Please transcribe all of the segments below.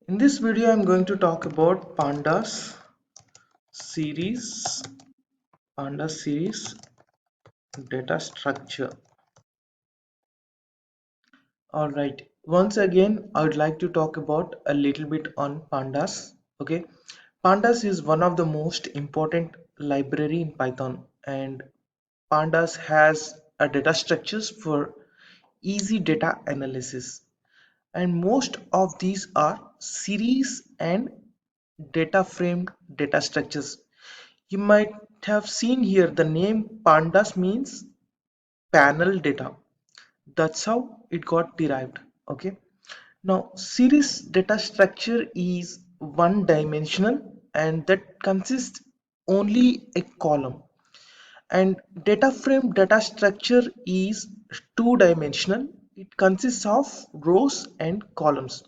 In this video, I'm going to talk about series, Pandas series data structure. All right. Once again, I would like to talk about a little bit on Pandas. Okay. Pandas is one of the most important library in Python, and Pandas has a data structures for easy data analysis. And most of these are series and data frame data structures. You might have seen here the name pandas means panel data. That's how it got derived. Okay. Now, series data structure is one dimensional and that consists only a column. And data frame data structure is two dimensional. It consists of rows and columns.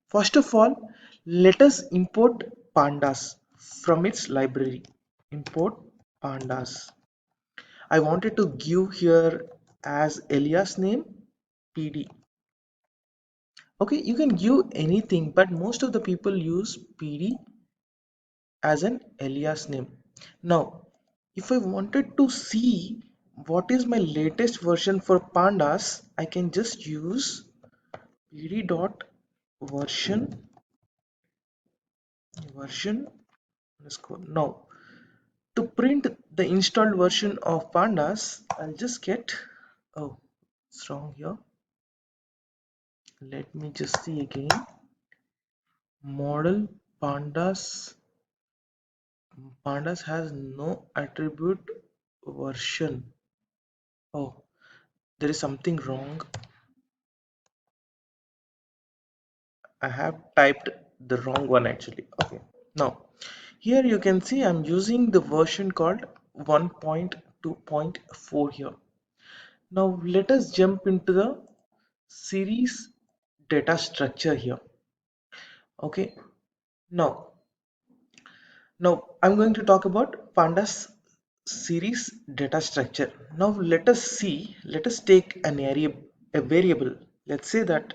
First of all, let us import pandas from its library. Import pandas. I wanted to give here as alias name PD. Okay, you can give anything, but most of the people use PD as an alias name. Now, if I wanted to see what is my latest version for pandas, I can just use PD dot version underscore. Now, to print the installed version of pandas, I'll just get, oh, it's wrong here. Let me just see again. Model pandas has no attribute version. Oh, there is something wrong. I have typed the wrong one actually. Okay. Now, here you can see I'm using the version called 1.2.4 here. Now let us jump into the series data structure here. Okay. Now, I'm going to talk about pandas series data structure. Now let us take an area, a variable. Let's say that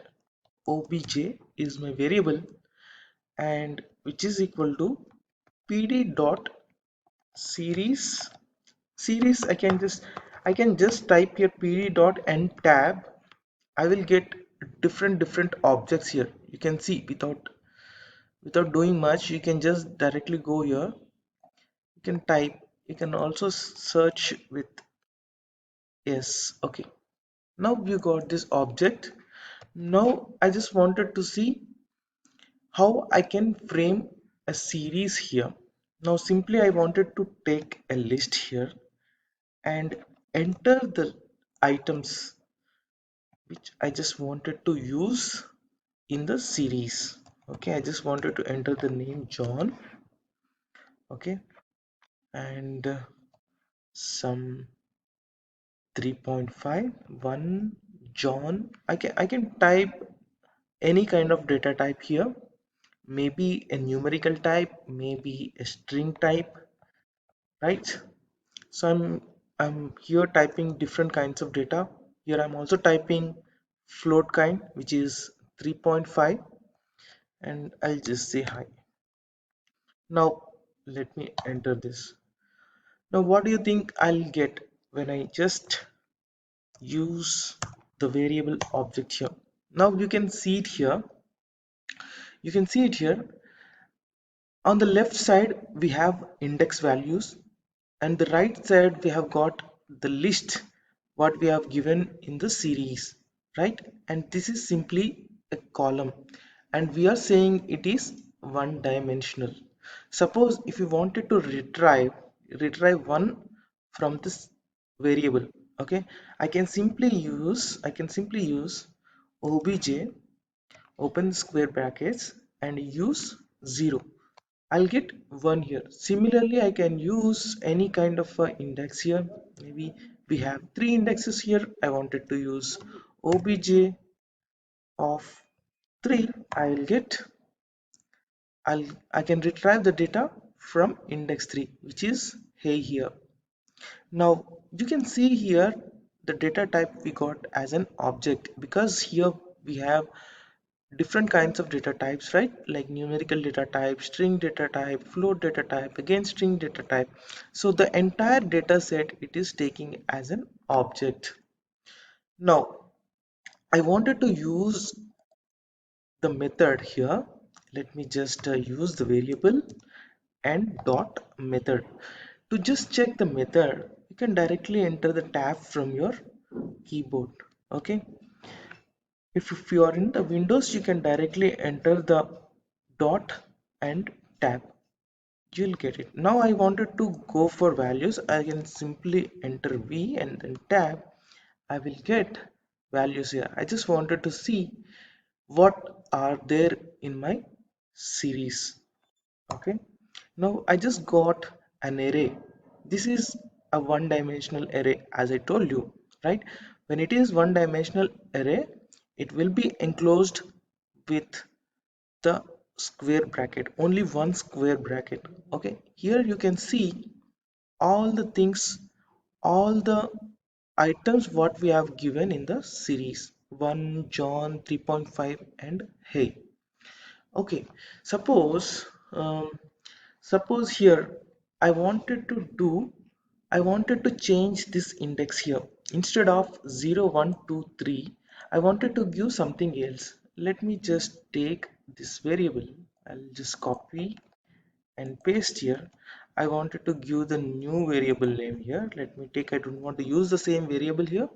obj is my variable and which is equal to pd dot series. I can just type here pd dot and tab. I will get different objects here. You can see without doing much, you can just directly go here. You can type, you can also search with yes. Okay, now you got this object. Now I just wanted to see how I can frame a series here. Now simply I wanted to take a list here and enter the items which I just wanted to use in the series. Okay, I just wanted to enter the name John. Okay, and some 3.5 1 John. I can type any kind of data type here, maybe a numerical type, maybe a string type, right? So I'm here typing different kinds of data. Here I'm also typing float kind, which is 3.5, and I'll just say hi. Now let me enter this. Now what do you think I'll get when I just use the variable object here? Now you can see it here. You can see it here. On the left side, we have index values, and the right side, we have got the list what we have given in the series, right? And this is simply a column, and we are saying it is one dimensional. Suppose if you wanted to retrieve one from this variable, okay, I can simply use obj, open square brackets, and use 0. I'll get 1 here. Similarly, I can use any kind of index here. Maybe we have 3 indexes here. I wanted to use obj of 3. I can retrieve the data from index 3, which is hey here. Now you can see here the data type we got as an object, because here we have different kinds of data types, right? Like numerical data type, string data type, float data type, again string data type. So the entire data set it is taking as an object. Now I wanted to use the method here. Let me just use the variable and dot method. To just check the method, you can directly enter the tab from your keyboard. Okay, if you are in the Windows, you can directly enter the dot and tab. You'll get it. Now I wanted to go for values. I can simply enter V and then tab. I will get values here. I just wanted to see what are there in my series. Okay, now I just got an array. This is a one-dimensional array, as I told you, right? When it is one-dimensional array, it will be enclosed with the square bracket, only one square bracket. Okay, here you can see all the things, all the items what we have given in the series 1 John 3.5 and hey. Okay, suppose suppose here I wanted to change this index here. Instead of 0 1 2 3, I wanted to give something else. Let me just take this variable. I'll just copy and paste here. I wanted to give the new variable name here. Let me take, I don't want to use the same variable here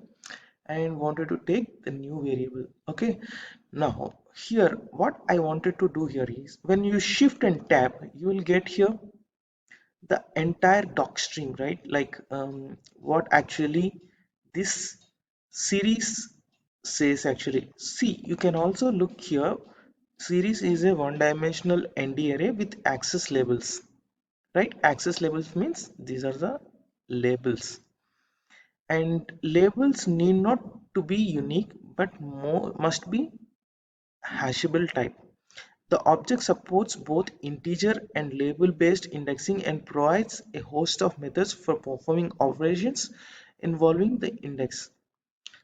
and wanted to take the new variable. Okay, now here what I wanted to do here is when you shift and tab, you will get here the entire doc string, right? Like what actually this series says. Actually, see, you can also look here. Series is a one-dimensional ND array with access labels, right? Access labels means these are the labels, and labels need not to be unique but more must be hashable type. The object supports both integer and label based indexing and provides a host of methods for performing operations involving the index.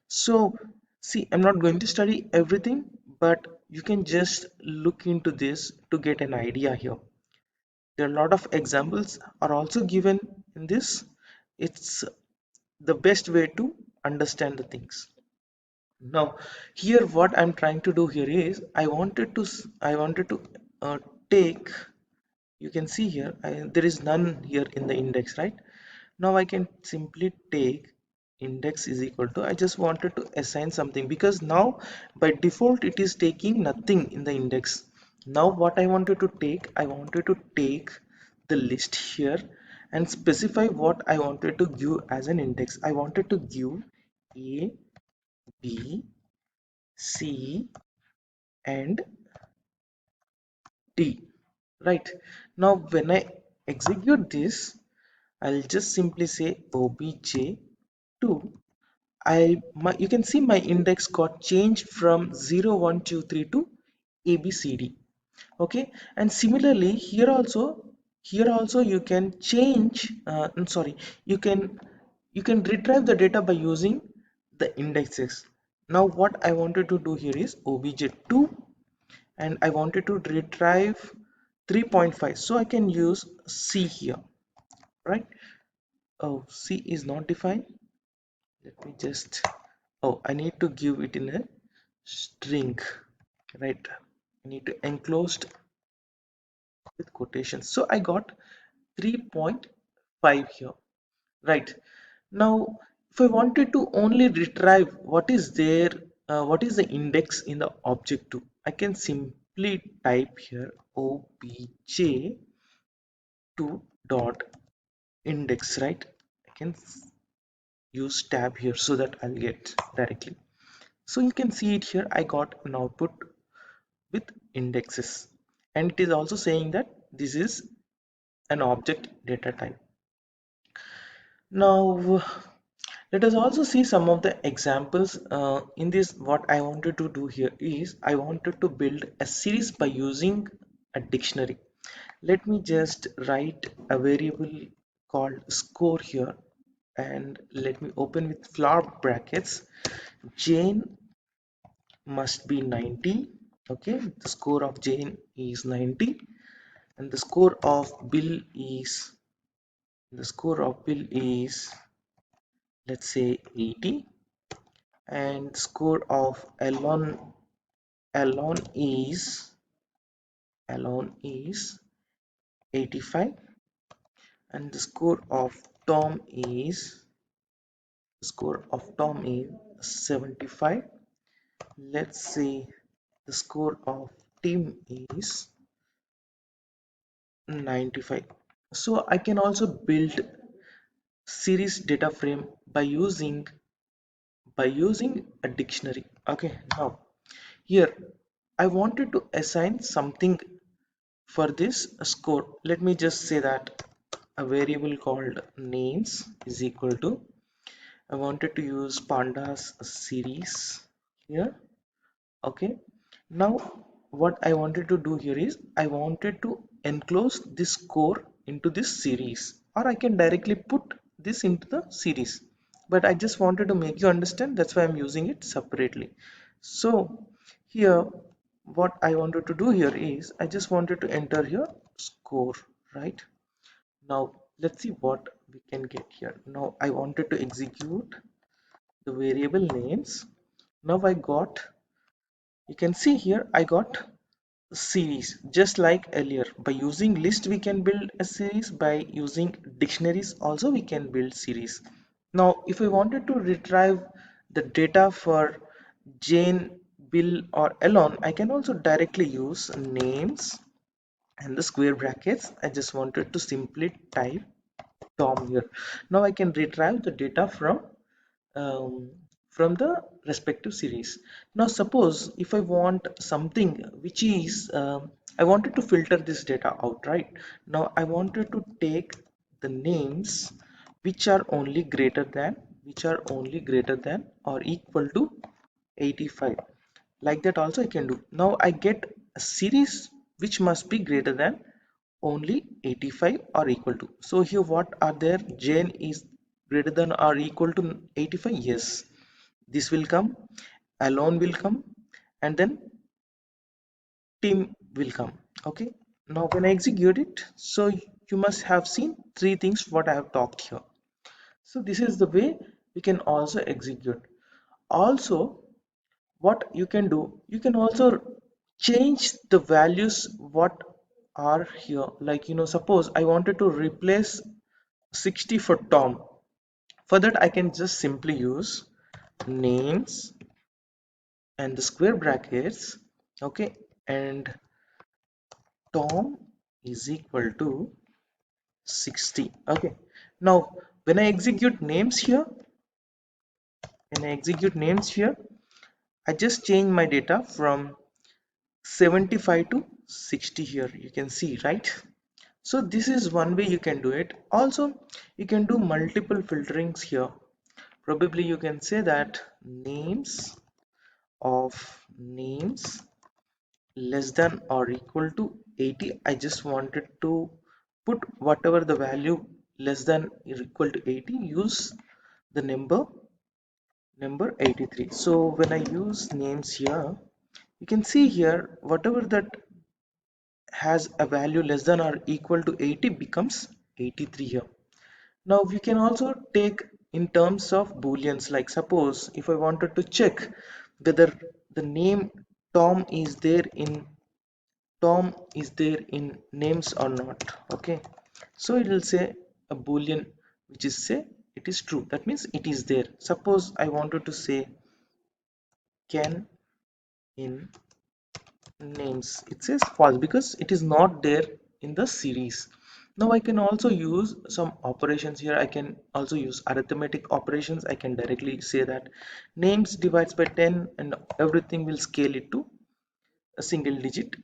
So see, I'm not going to study everything, but you can just look into this to get an idea here. There are a lot of examples are also given in this. It's the best way to understand the things. Now here what I'm trying to do here is I wanted to take, you can see here there is none here in the index, right? Now I can simply take index is equal to, I just wanted to assign something because now by default it is taking nothing in the index. Now what I wanted to take, I wanted to take the list here and specify what I wanted to give as an index. I wanted to give A, B, C and D, right? Now when I execute this, I'll just simply say obj2. You can see my index got changed from 0 1 2 3 to ABCD. Okay, and similarly here also you can change I'm sorry, you can retrieve the data by using the indexes. Now what I wanted to do here is obj2 and I wanted to retrieve 3.5, so I can use C here, right? Oh, C is not defined. Let me just, oh, I need to give it in a string, right? I need to enclosed with quotations. So I got 3.5 here, right? Now, if I wanted to only retrieve what is there, what is the index in the object2, I can simply type here obj2 dot index, right? I can use tab here so that I'll get directly. So you can see it here. I got an output with indexes, and it is also saying that this is an object data type. Now let us also see some of the examples in this. What I wanted to do here is I wanted to build a series by using a dictionary. Let me just write a variable called score here, and let me open with flower brackets. Jane must be 90 Okay, the score of Jane is 90, and the score of Bill is, let's say, 80, and score of Alon is 85, and the score of Tom is 75. Let's say the score of Tim is 95. So I can also build series data frame by using a dictionary. Okay, now here I wanted to assign something for this score. Let me just say that a variable called names is equal to, I wanted to use pandas series here. Okay, now what I wanted to do here is I wanted to enclose this score into this series, or I can directly put this into the series, but I just wanted to make you understand, that's why I'm using it separately. So here what I wanted to do here is I just wanted to enter here score, right? Now let's see what we can get here. Now I wanted to execute the variable names. Now I got, you can see here I got series just like earlier. By using list we can build a series, by using dictionaries also we can build series. Now if I wanted to retrieve the data for Jane, Bill or Elon, I can also directly use names and the square brackets. I just wanted to simply type Tom here. Now I can retrieve the data um, from the respective series. Now suppose if I want something which is I wanted to filter this data out, right? Now I wanted to take the names which are only greater than or equal to 85. Like that also I can do. Now I get a series which must be greater than only 85 or equal to. So here what are there? Jane is greater than or equal to 85. Yes, this will come, alone will come, and then Tim will come. Okay, now when I execute it, so you must have seen three things what I have talked here. So this is the way we can also execute. Also what you can do, you can also change the values what are here. Like, suppose I wanted to replace 60 for Tom. For that I can just simply use names and the square brackets. Okay, and Tom is equal to 60. Okay, now when I execute names here, I just change my data from 75 to 60 here, you can see, right? So this is one way you can do it. Also you can do multiple filterings here. Probably you can say that names less than or equal to 80. I just wanted to put whatever the value less than or equal to 80, use the number 83. So when I use names here, you can see here whatever that has a value less than or equal to 80 becomes 83 here. Now we can also take in terms of booleans. Like suppose if I wanted to check whether the name Tom is there in names or not. Okay, so it will say a boolean which is say it is true, that means it is there. Suppose I wanted to say can in names, it says false because it is not there in the series. Now I can also use some operations here. I can also use arithmetic operations. I can directly say that names divides by 10 and everything will scale it to a single digit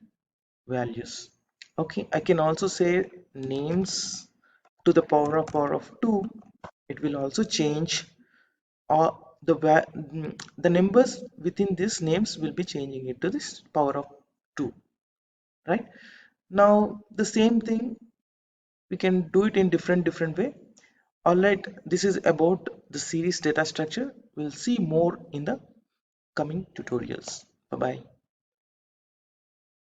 values. Okay, I can also say names to the power of 2. It will also change, or the numbers within these names will be changing it to this power of 2, right? Now the same thing we can do it in different way. All right, this is about the series data structure. We'll see more in the coming tutorials. Bye bye.